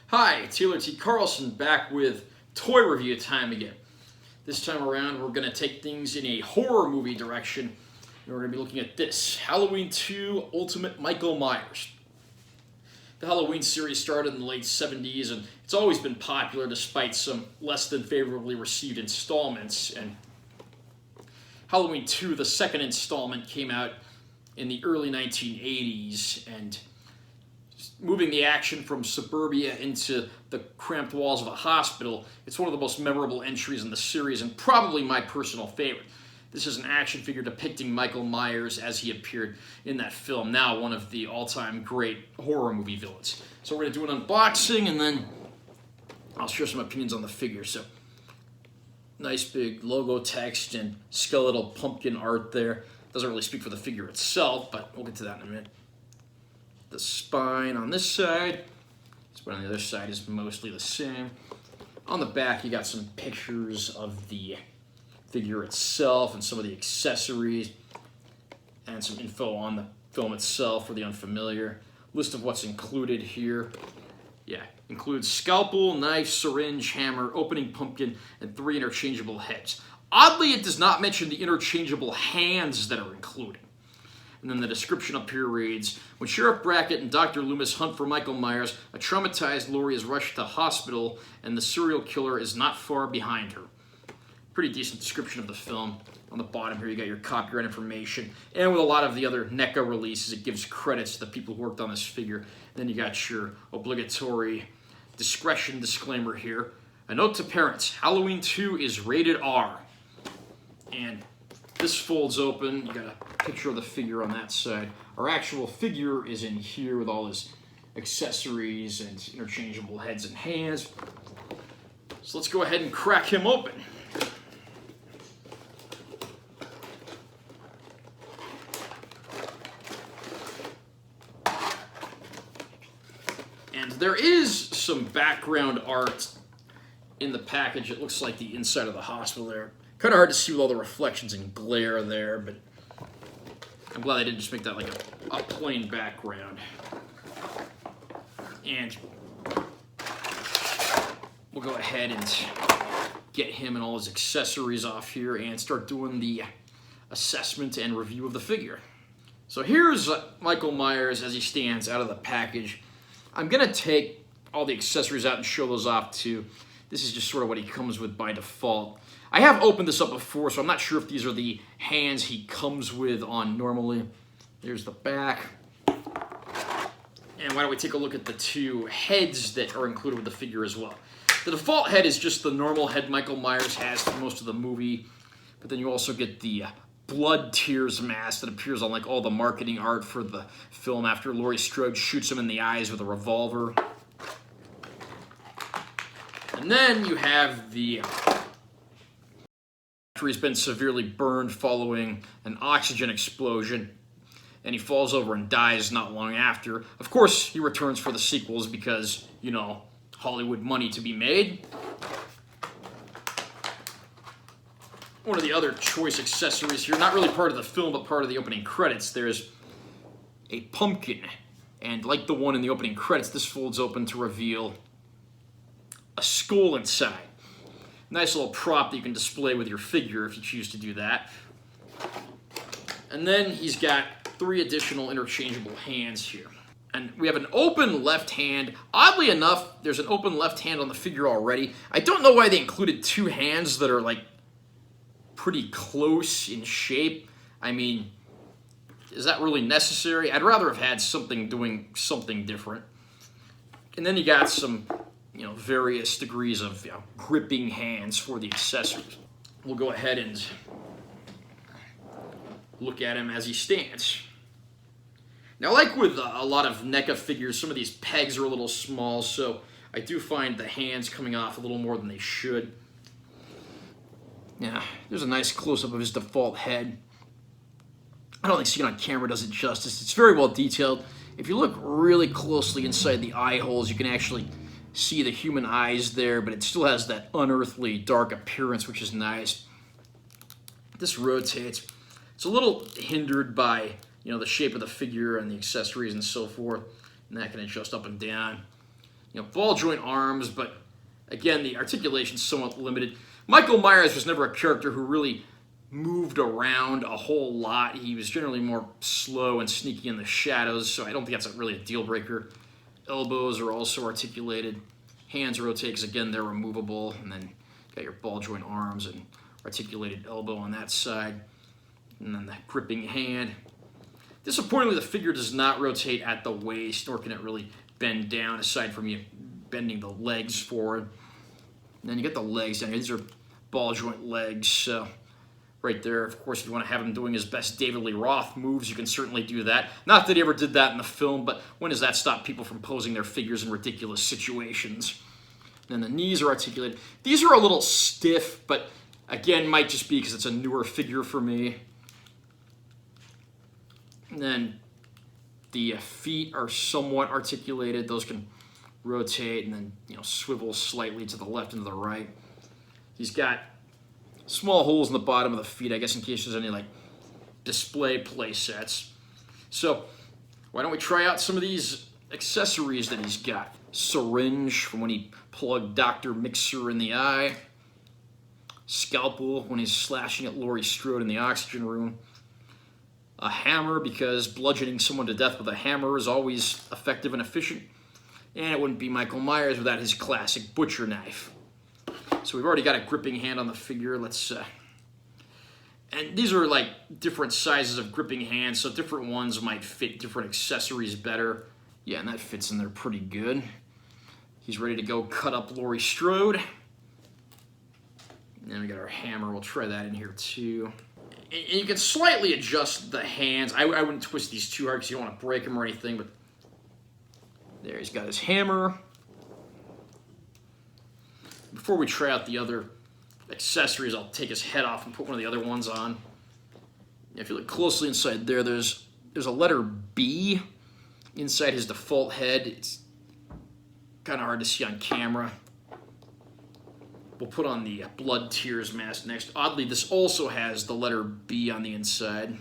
Hi, Taylor T. Carlson back with toy review time again. This time around we're going to take things in a horror movie direction, and we're going to be looking at this, Halloween 2 Ultimate Michael Myers. The Halloween series started in the late 70s, and it's always been popular despite some less than favorably received installments. And Halloween 2, the second installment, came out in the early 1980s, and moving the action from suburbia into the cramped walls of a hospital, it's one of the most memorable entries in the series and probably my personal favorite. This is an action figure depicting Michael Myers as he appeared in that film, now one of the all-time great horror movie villains. So we're going to do an unboxing, and then I'll share some opinions on the figure. So, nice big logo text and skeletal pumpkin art there. Doesn't really speak for the figure itself, but we'll get to that in a minute. The spine on this side, the spine on the other side is mostly the same. On the back, you got some pictures of the figure itself and some of the accessories, and some info on the film itself for the unfamiliar. List of what's included here. Yeah, includes scalpel, knife, syringe, hammer, opening pumpkin, and 3 interchangeable heads. Oddly, it does not mention the interchangeable hands that are included. And then the description up here reads, when Sheriff Brackett and Dr. Loomis hunt for Michael Myers, a traumatized Laurie is rushed to hospital, and the serial killer is not far behind her. Pretty decent description of the film. On the bottom here, you got your copyright information. And with a lot of the other Neca releases, it gives credits to the people who worked on this figure. And then you got your obligatory discretion disclaimer here. A note to parents, Halloween 2 is rated R. And this folds open. You got a picture of the figure on that side. Our actual figure is in here with all his accessories and interchangeable heads and hands. So let's go ahead and crack him open. And there is some background art in the package. It looks like the inside of the hospital there. Kind of hard to see with all the reflections and glare there, but I'm glad they didn't just make that like a plain background. And we'll go ahead and get him and all his accessories off here and start doing the assessment and review of the figure. So here's Michael Myers as he stands out of the package. I'm going to take all the accessories out and show those off too. This is just sort of what he comes with by default. I have opened this up before, so I'm not sure if these are the hands he comes with on normally. There's the back. And why don't we take a look at the 2 heads that are included with the figure as well. The default head is just the normal head Michael Myers has for most of the movie, but then you also get the blood tears mask that appears on like all the marketing art for the film after Laurie Strode shoots him in the eyes with a revolver. And then you have the after he's been severely burned following an oxygen explosion, and he falls over and dies not long after. Of course, he returns for the sequels because, you know, Hollywood money to be made. One of the other choice accessories here, not really part of the film, but part of the opening credits, there's a pumpkin. And like the one in the opening credits, this folds open to reveal a skull inside. Nice little prop that you can display with your figure if you choose to do that. And then he's got 3 additional interchangeable hands here. And we have an open left hand. Oddly enough, there's an open left hand on the figure already. I don't know why they included 2 hands that are like pretty close in shape. I mean, is that really necessary? I'd rather have had something doing something different. And then you got some, you know, various degrees of, you know, gripping hands for the accessories. We'll go ahead and look at him as he stands. Now, like with a lot of Neca figures, some of these pegs are a little small, so I do find the hands coming off a little more than they should. Yeah, there's a nice close-up of his default head. I don't think seeing it on camera does it justice. It's very well detailed. If you look really closely inside the eye holes, you can actually see the human eyes there, but it still has that unearthly dark appearance, which is nice. This rotates. It's a little hindered by, you know, the shape of the figure and the accessories and so forth, and that can adjust up and down. ball joint arms, but again, the articulation's somewhat limited. Michael Myers was never a character who really moved around a whole lot. He was generally more slow and sneaky in the shadows, so I don't think that's really a deal breaker. Elbows are also articulated. Hands rotate because, again, they're removable. And then got your ball joint arms and articulated elbow on that side. And then the gripping hand. Disappointingly, the figure does not rotate at the waist, nor can it really bend down, aside from you bending the legs forward. And then you get the legs down here. These are ball joint legs. So right there, of course, if you want to have him doing his best David Lee Roth moves, you can certainly do that. Not that he ever did that in the film, but when does that stop people from posing their figures in ridiculous situations? And then the knees are articulated. These are a little stiff, but again, might just be because it's a newer figure for me. And then the feet are somewhat articulated. Those can rotate and then swivel slightly to the left and to the right. He's got small holes in the bottom of the feet, I guess, in case there's any display play sets. So why don't we try out some of these accessories that he's got? Syringe from when he plugged Dr. Mixer in the eye. Scalpel when he's slashing at Laurie Strode in the oxygen room. A hammer, because bludgeoning someone to death with a hammer is always effective and efficient. And it wouldn't be Michael Myers without his classic butcher knife. So we've already got a gripping hand on the figure. Let's and these are different sizes of gripping hands, so different ones might fit different accessories better. Yeah, and that fits in there pretty good. He's ready to go cut up Laurie Strode. And then we got our hammer. We'll try that in here too. And you can slightly adjust the hands. I wouldn't twist these too hard because you don't want to break them or anything, but there, he's got his hammer. Before we try out the other accessories, I'll take his head off and put one of the other ones on. If you look closely inside there, there's a letter B inside his default head. It's kind of hard to see on camera. We'll put on the Blood Tears mask next. Oddly, this also has the letter B on the inside.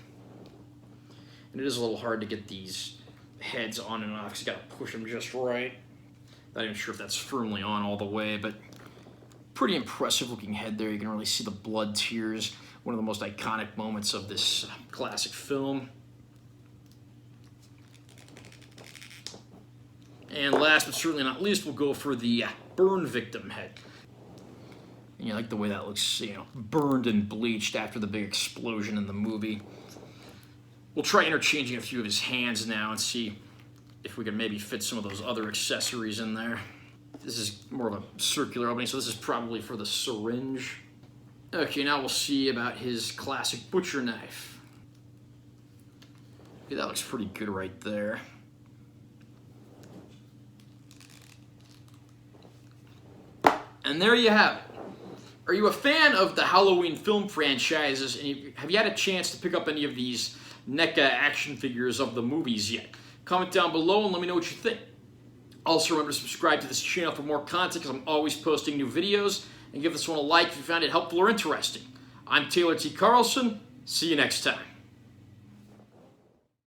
And it is a little hard to get these heads on and off because you got to push them just right. Not even sure if that's firmly on all the way, but pretty impressive looking head there. You can really see the blood tears. One of the most iconic moments of this classic film. And last but certainly not least, we'll go for the burn victim head. And you like the way that looks, burned and bleached after the big explosion in the movie. We'll try interchanging a few of his hands now and see if we can maybe fit some of those other accessories in there. This is more of a circular opening, so this is probably for the syringe. Okay, now we'll see about his classic butcher knife. Okay, that looks pretty good right there. And there you have it. Are you a fan of the Halloween film franchises, and have you had a chance to pick up any of these NECA action figures of the movies yet? Comment down below and let me know what you think. Also, remember to subscribe to this channel for more content because I'm always posting new videos, and give this one a like if you found it helpful or interesting. I'm Taylor T. Carlson. See you next time.